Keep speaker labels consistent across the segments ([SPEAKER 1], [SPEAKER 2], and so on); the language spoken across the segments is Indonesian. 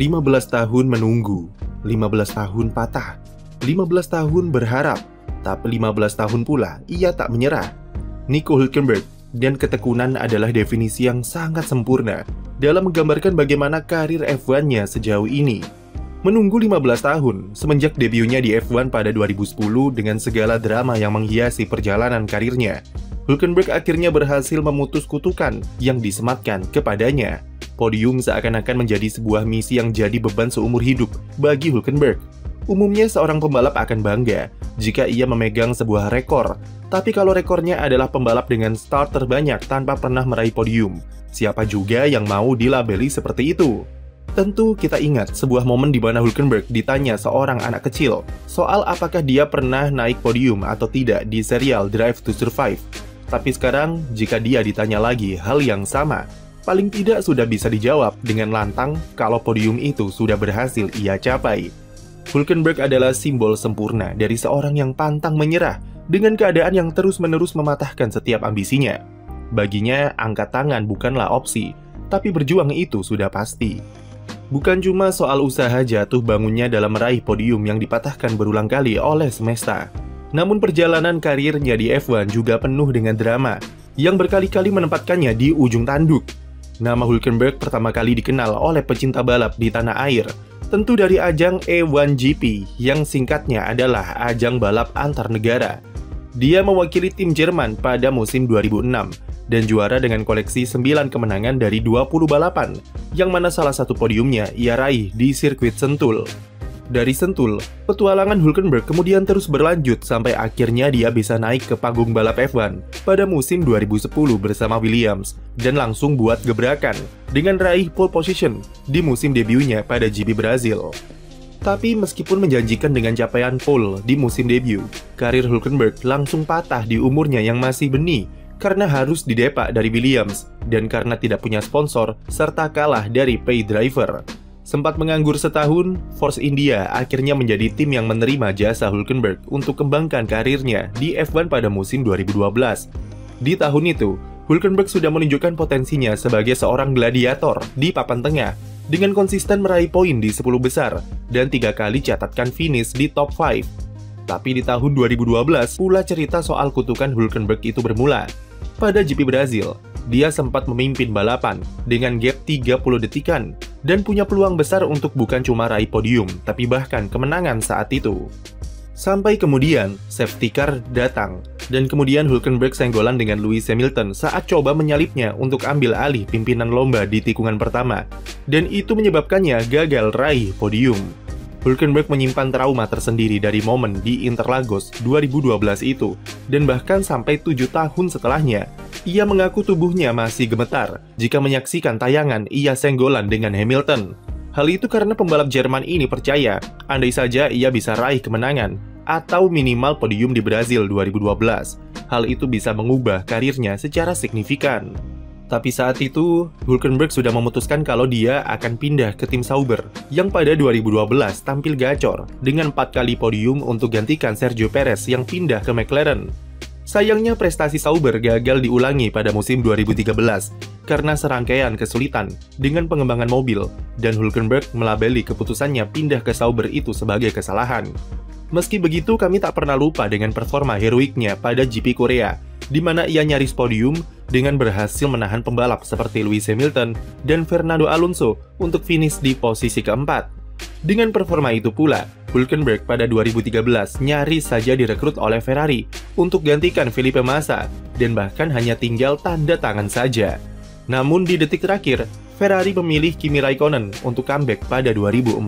[SPEAKER 1] 15 tahun menunggu, 15 tahun patah, 15 tahun berharap, tapi 15 tahun pula ia tak menyerah. Nico Hülkenberg dan ketekunan adalah definisi yang sangat sempurna dalam menggambarkan bagaimana karir F1-nya sejauh ini. Menunggu 15 tahun semenjak debutnya di F1 pada 2010 dengan segala drama yang menghiasi perjalanan karirnya, Hülkenberg akhirnya berhasil memutus kutukan yang disematkan kepadanya. Podium seakan-akan menjadi sebuah misi yang jadi beban seumur hidup bagi Hülkenberg. Umumnya seorang pembalap akan bangga jika ia memegang sebuah rekor, tapi kalau rekornya adalah pembalap dengan start terbanyak tanpa pernah meraih podium, siapa juga yang mau dilabeli seperti itu? Tentu kita ingat sebuah momen di mana Hülkenberg ditanya seorang anak kecil soal apakah dia pernah naik podium atau tidak di serial Drive to Survive. Tapi sekarang, jika dia ditanya lagi hal yang sama, paling tidak sudah bisa dijawab dengan lantang kalau podium itu sudah berhasil ia capai. Hülkenberg adalah simbol sempurna dari seorang yang pantang menyerah dengan keadaan yang terus-menerus mematahkan setiap ambisinya. Baginya, angkat tangan bukanlah opsi, tapi berjuang itu sudah pasti. Bukan cuma soal usaha jatuh bangunnya dalam meraih podium yang dipatahkan berulang kali oleh semesta, namun perjalanan karirnya di F1 juga penuh dengan drama yang berkali-kali menempatkannya di ujung tanduk. Nama Hülkenberg pertama kali dikenal oleh pecinta balap di tanah air tentu dari ajang E1GP yang singkatnya adalah ajang balap antar negara. Dia mewakili tim Jerman pada musim 2006 dan juara dengan koleksi 9 kemenangan dari 20 balapan, yang mana salah satu podiumnya ia raih di sirkuit Sentul. Dari Sentul, petualangan Hülkenberg kemudian terus berlanjut sampai akhirnya dia bisa naik ke panggung balap F1 pada musim 2010 bersama Williams dan langsung buat gebrakan dengan raih pole position di musim debutnya pada GP Brazil. Tapi meskipun menjanjikan dengan capaian pole di musim debut, karir Hülkenberg langsung patah di umurnya yang masih benih karena harus didepak dari Williams dan karena tidak punya sponsor serta kalah dari pay driver. Sempat menganggur setahun, Force India akhirnya menjadi tim yang menerima jasa Hülkenberg untuk kembangkan karirnya di F1 pada musim 2012. Di tahun itu, Hülkenberg sudah menunjukkan potensinya sebagai seorang gladiator di papan tengah dengan konsisten meraih poin di 10 besar dan 3 kali catatkan finish di top 5. Tapi di tahun 2012 pula cerita soal kutukan Hülkenberg itu bermula. Pada GP Brazil, dia sempat memimpin balapan dengan gap 30 detikan dan punya peluang besar untuk bukan cuma raih podium, tapi bahkan kemenangan saat itu. Sampai kemudian, safety car datang, dan kemudian Hülkenberg senggolan dengan Lewis Hamilton saat coba menyalipnya untuk ambil alih pimpinan lomba di tikungan pertama, dan itu menyebabkannya gagal raih podium. Hülkenberg menyimpan trauma tersendiri dari momen di Interlagos 2012 itu, dan bahkan sampai 7 tahun setelahnya, ia mengaku tubuhnya masih gemetar jika menyaksikan tayangan ia senggolan dengan Hamilton. Hal itu karena pembalap Jerman ini percaya, andai saja ia bisa raih kemenangan, atau minimal podium di Brazil 2012, hal itu bisa mengubah karirnya secara signifikan. Tapi saat itu, Hülkenberg sudah memutuskan kalau dia akan pindah ke tim Sauber, yang pada 2012 tampil gacor dengan 4 kali podium untuk gantikan Sergio Perez yang pindah ke McLaren. Sayangnya prestasi Sauber gagal diulangi pada musim 2013 karena serangkaian kesulitan dengan pengembangan mobil, dan Hülkenberg melabeli keputusannya pindah ke Sauber itu sebagai kesalahan. Meski begitu, kami tak pernah lupa dengan performa heroiknya pada GP Korea, di mana ia nyaris podium dengan berhasil menahan pembalap seperti Lewis Hamilton dan Fernando Alonso untuk finish di posisi keempat. Dengan performa itu pula, Hülkenberg pada 2013 nyaris saja direkrut oleh Ferrari untuk gantikan Felipe Massa dan bahkan hanya tinggal tanda tangan saja. Namun di detik terakhir, Ferrari memilih Kimi Raikkonen untuk comeback pada 2014.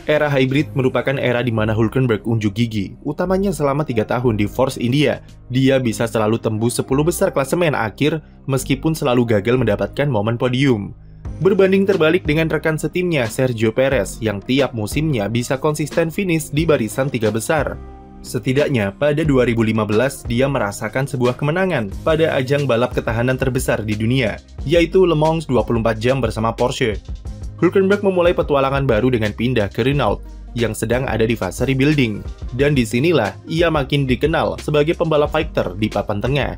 [SPEAKER 1] Era hybrid merupakan era di mana Hülkenberg unjuk gigi, utamanya selama 3 tahun di Force India. Dia bisa selalu tembus 10 besar klasemen akhir meskipun selalu gagal mendapatkan momen podium. Berbanding terbalik dengan rekan setimnya Sergio Perez yang tiap musimnya bisa konsisten finish di barisan 3 besar. Setidaknya pada 2015 dia merasakan sebuah kemenangan pada ajang balap ketahanan terbesar di dunia, yaitu Le Mans 24 jam bersama Porsche. Hülkenberg memulai petualangan baru dengan pindah ke Renault yang sedang ada di fase rebuilding, dan disinilah ia makin dikenal sebagai pembalap fighter di papan tengah.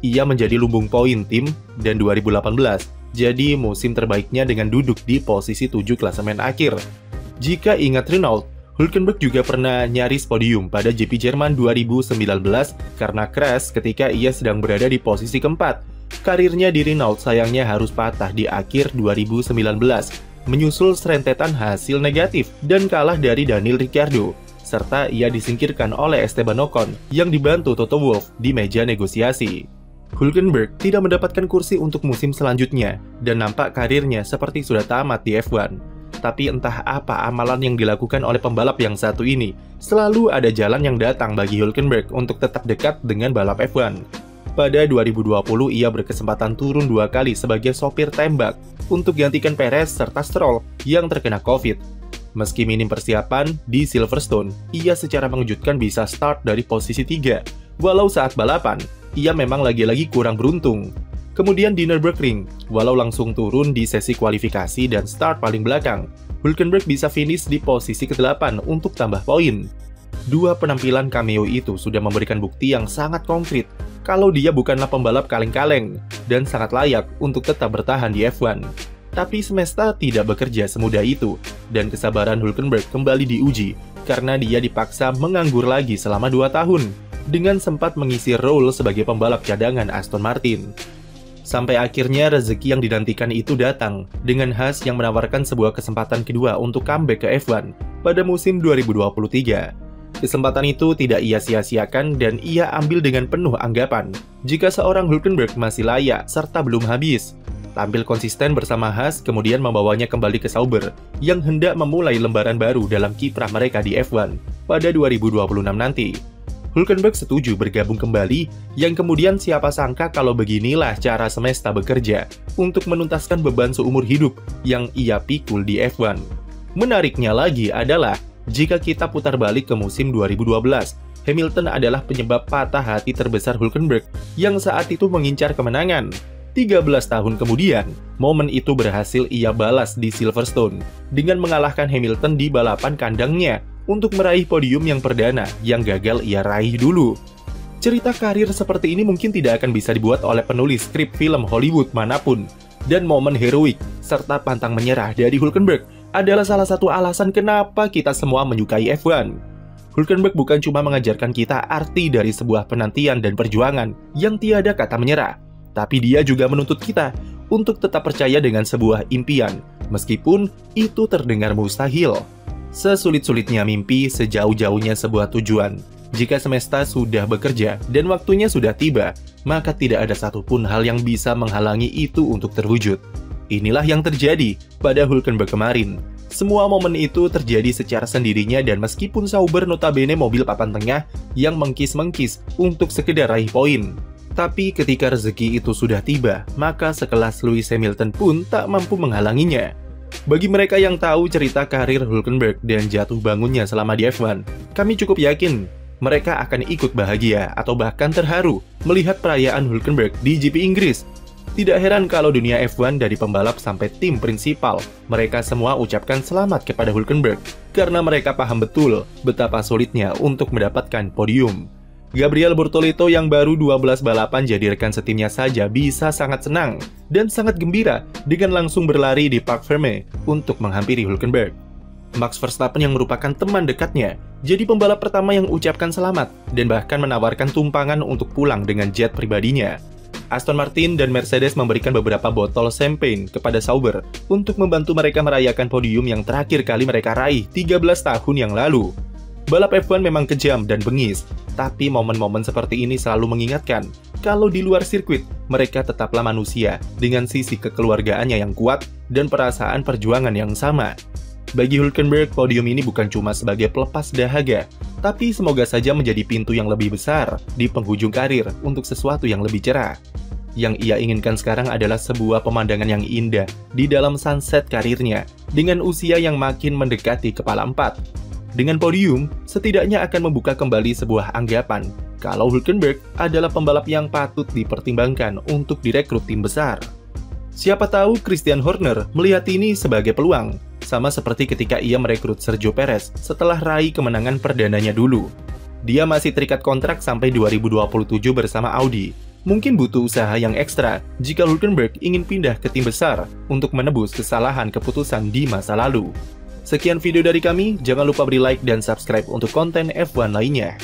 [SPEAKER 1] Ia menjadi lumbung poin tim, dan 2018 Jadi musim terbaiknya dengan duduk di posisi 7 klasemen akhir. Jika ingat Renault, Hülkenberg juga pernah nyaris podium pada GP Jerman 2019 karena crash ketika ia sedang berada di posisi keempat. Karirnya di Renault sayangnya harus patah di akhir 2019, menyusul serentetan hasil negatif dan kalah dari Daniel Ricciardo, serta ia disingkirkan oleh Esteban Ocon yang dibantu Toto Wolff di meja negosiasi. Hülkenberg tidak mendapatkan kursi untuk musim selanjutnya dan nampak karirnya seperti sudah tamat di F1. Tapi entah apa amalan yang dilakukan oleh pembalap yang satu ini, selalu ada jalan yang datang bagi Hülkenberg untuk tetap dekat dengan balap F1. Pada 2020, ia berkesempatan turun 2 kali sebagai sopir tembak untuk gantikan Perez serta Stroll yang terkena COVID. Meski minim persiapan, di Silverstone, ia secara mengejutkan bisa start dari posisi 3, walau saat balapan, ia memang lagi-lagi kurang beruntung. Kemudian di Nürburgring, walau langsung turun di sesi kualifikasi dan start paling belakang, Hülkenberg bisa finish di posisi ke-8 untuk tambah poin. 2 penampilan cameo itu sudah memberikan bukti yang sangat konkret kalau dia bukanlah pembalap kaleng-kaleng dan sangat layak untuk tetap bertahan di F1. Tapi semesta tidak bekerja semudah itu, dan kesabaran Hülkenberg kembali diuji karena dia dipaksa menganggur lagi selama 2 tahun, dengan sempat mengisi role sebagai pembalap cadangan Aston Martin. Sampai akhirnya rezeki yang dinantikan itu datang, dengan Haas yang menawarkan sebuah kesempatan kedua untuk comeback ke F1 pada musim 2023. Kesempatan itu tidak ia sia-siakan dan ia ambil dengan penuh anggapan jika seorang Hülkenberg masih layak serta belum habis. Tampil konsisten bersama Haas kemudian membawanya kembali ke Sauber yang hendak memulai lembaran baru dalam kiprah mereka di F1 pada 2026 nanti. Hülkenberg setuju bergabung kembali, yang kemudian siapa sangka kalau beginilah cara semesta bekerja untuk menuntaskan beban seumur hidup yang ia pikul di F1. Menariknya lagi adalah, jika kita putar balik ke musim 2012, Hamilton adalah penyebab patah hati terbesar Hülkenberg yang saat itu mengincar kemenangan. 13 tahun kemudian, momen itu berhasil ia balas di Silverstone dengan mengalahkan Hamilton di balapan kandangnya untuk meraih podium yang perdana yang gagal ia raih dulu. Cerita karir seperti ini mungkin tidak akan bisa dibuat oleh penulis skrip film Hollywood manapun, dan momen heroik serta pantang menyerah dari Hülkenberg adalah salah satu alasan kenapa kita semua menyukai F1. Hülkenberg bukan cuma mengajarkan kita arti dari sebuah penantian dan perjuangan yang tiada kata menyerah, tapi dia juga menuntut kita untuk tetap percaya dengan sebuah impian, meskipun itu terdengar mustahil. Sesulit-sulitnya mimpi, sejauh-jauhnya sebuah tujuan. Jika semesta sudah bekerja dan waktunya sudah tiba, maka tidak ada satupun hal yang bisa menghalangi itu untuk terwujud. Inilah yang terjadi pada Hülkenberg kemarin. Semua momen itu terjadi secara sendirinya, dan meskipun Sauber notabene mobil papan tengah yang mengkis-mengkis untuk sekedar raih poin, tapi ketika rezeki itu sudah tiba, maka sekelas Lewis Hamilton pun tak mampu menghalanginya. Bagi mereka yang tahu cerita karir Hülkenberg dan jatuh bangunnya selama di F1, kami cukup yakin mereka akan ikut bahagia atau bahkan terharu melihat perayaan Hülkenberg di GP Inggris. Tidak heran kalau dunia F1 dari pembalap sampai tim prinsipal, mereka semua ucapkan selamat kepada Hülkenberg karena mereka paham betul betapa sulitnya untuk mendapatkan podium. Gabriel Bortoleto yang baru 12 balapan jadi rekan setimnya saja bisa sangat senang dan sangat gembira dengan langsung berlari di Parc Fermé untuk menghampiri Hülkenberg. Max Verstappen yang merupakan teman dekatnya jadi pembalap pertama yang ucapkan selamat dan bahkan menawarkan tumpangan untuk pulang dengan jet pribadinya. Aston Martin dan Mercedes memberikan beberapa botol champagne kepada Sauber untuk membantu mereka merayakan podium yang terakhir kali mereka raih 13 tahun yang lalu. Balap F1 memang kejam dan bengis, tapi momen-momen seperti ini selalu mengingatkan kalau di luar sirkuit, mereka tetaplah manusia dengan sisi kekeluargaannya yang kuat dan perasaan perjuangan yang sama. Bagi Hülkenberg, podium ini bukan cuma sebagai pelepas dahaga, tapi semoga saja menjadi pintu yang lebih besar di penghujung karir untuk sesuatu yang lebih cerah. Yang ia inginkan sekarang adalah sebuah pemandangan yang indah di dalam sunset karirnya, dengan usia yang makin mendekati kepala 4. Dengan podium, setidaknya akan membuka kembali sebuah anggapan kalau Hülkenberg adalah pembalap yang patut dipertimbangkan untuk direkrut tim besar. Siapa tahu Christian Horner melihat ini sebagai peluang, sama seperti ketika ia merekrut Sergio Perez setelah raih kemenangan perdananya dulu. Dia masih terikat kontrak sampai 2027 bersama Audi, Mungkin butuh usaha yang ekstra jika Hülkenberg ingin pindah ke tim besar untuk menebus kesalahan keputusan di masa lalu. Sekian video dari kami, jangan lupa beri like dan subscribe untuk konten F1 lainnya.